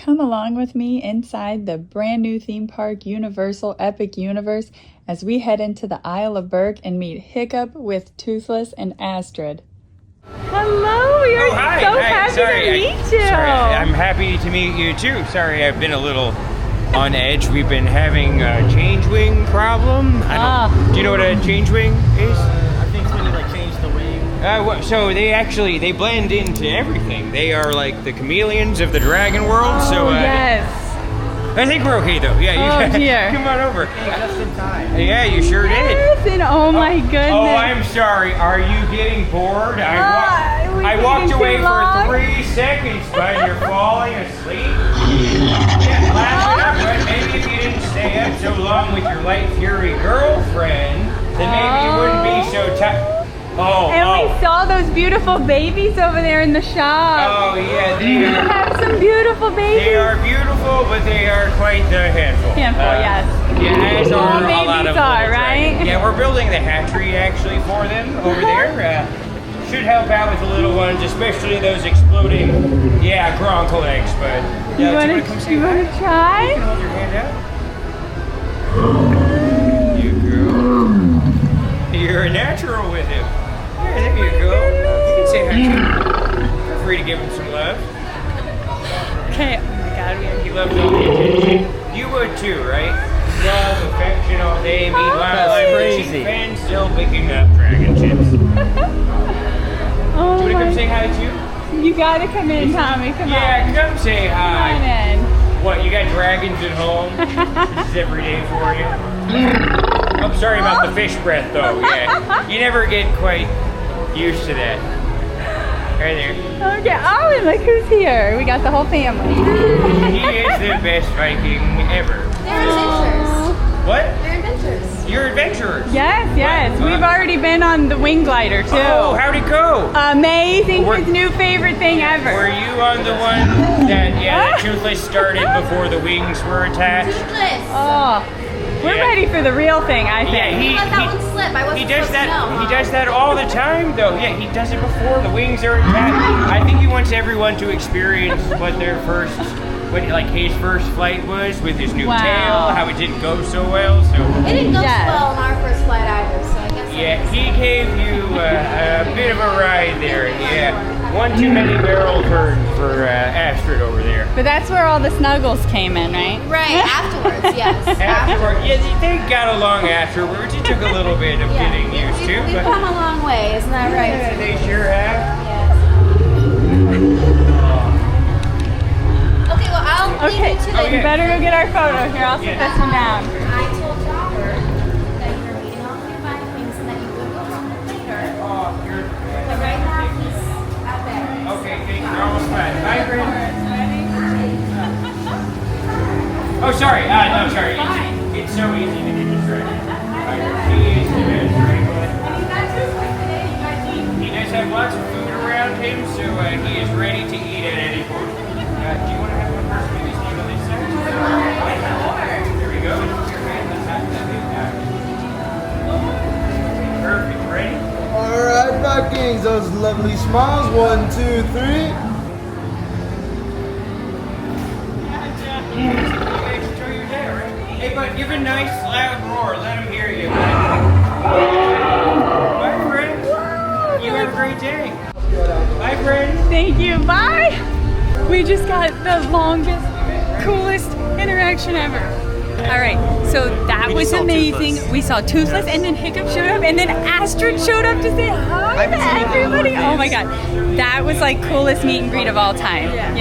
come along with me inside the brand new theme park, Universal Epic Universe, as we head into the Isle of Berk and meet Hiccup with Toothless and Astrid. Hello, we are so happy to meet you. Sorry, I'm happy to meet you too. Sorry, I've been a little on edge. We've been having a change wing problem. Do you know what a change wing is? I think it's when you like change the wing. So they blend into everything. They are like the chameleons of the dragon world. Yes. I think we're okay though. Yeah, you dear. Come on over. Just in time. Yeah, you sure did. Yes, and oh my goodness. Oh, I'm sorry. Are you getting bored? I walked away for 3 seconds, but you're falling asleep. Yeah, laugh it up, but maybe if you didn't stay up so long with your light fury girlfriend, then maybe you wouldn't be so tired. We saw those beautiful babies over there in the shop. Oh, yeah, You have some beautiful babies. they are beautiful, but they are quite the handful. Yes. Yeah, as All are a babies lot of are, little right? dragons. Yeah, we're building the hatchery actually for them over there. Should help out with the little ones, especially those exploding, gronkle eggs. But You want to try? You can hold your hand out. You girl. You're a natural with him. Yeah, there you go. You can say hi to him. Feel free to give him some love. Okay. Oh my God. He loves all the attention. You would too, right? Love, affection all day. Meanwhile, I'm a cheap fan still picking up dragon chips. Do you want to come say hi too? You gotta come in, Tommy. Come on. Yeah, come say hi. Come on in. What, you got dragons at home? This is every day for you? I'm sorry about the fish breath though, yeah. You never get quite used to that. Right there. Okay, and look who's here. We got the whole family. He is the best Viking ever. They're adventures. What? They're adventures. You're adventurers. Yes. We've already been on the wing glider too. Oh, how'd it go? Amazing. His new favorite thing ever. Were you on the one that Toothless started before the wings were attached? Toothless. We're ready for the real thing, I think. Yeah, He let that one slip. I wasn't He does supposed that. to know, He does that all the time, though. Yeah, he does it before the wings are attached. I think he wants everyone to experience what his first flight was with his new tail. How it didn't go so well. So It didn't go so well on our first flight either. So I guess. yeah, he gave you a bit of a ride there. Yeah, one too many barrel turns for Astrid over there. But that's where all the snuggles came in, right? Right afterwards, yes. Afterward, yeah, they got along afterwards. It took a little bit of getting used to, We've but come a long way, isn't that right? yeah, they sure have. Yes. Okay, well I'll leave you to the. We better go get our photo. Here, I'll sit this one down. I told Robert that you're meeting all the new Vikings and that you would go home later. Oh, you're. But right now he's out there. Okay, thanks. You're almost fine. Bye, Brent. Oh, sorry. No, sorry. It's so easy to get distracted. He is the best, right? He does have lots of food around him, so he is ready to eat at any point. Do you want to have one person maybe stand on this side? There we go. Your hand on top of that big guy. Perfect. Ready? Alright, Vikings, those lovely smiles. 1, 2, 3. Hey, bud, give a nice loud roar. Let him hear you, bud. Bye, friends. You have a great day. Bye, friends. Thank you. Bye. We just got the longest, coolest interaction ever. All right, so that was amazing. We saw Toothless, and then Hiccup showed up, and then Astrid showed up to say hi to everybody. Oh my God, that was like coolest meet and greet of all time. Yeah.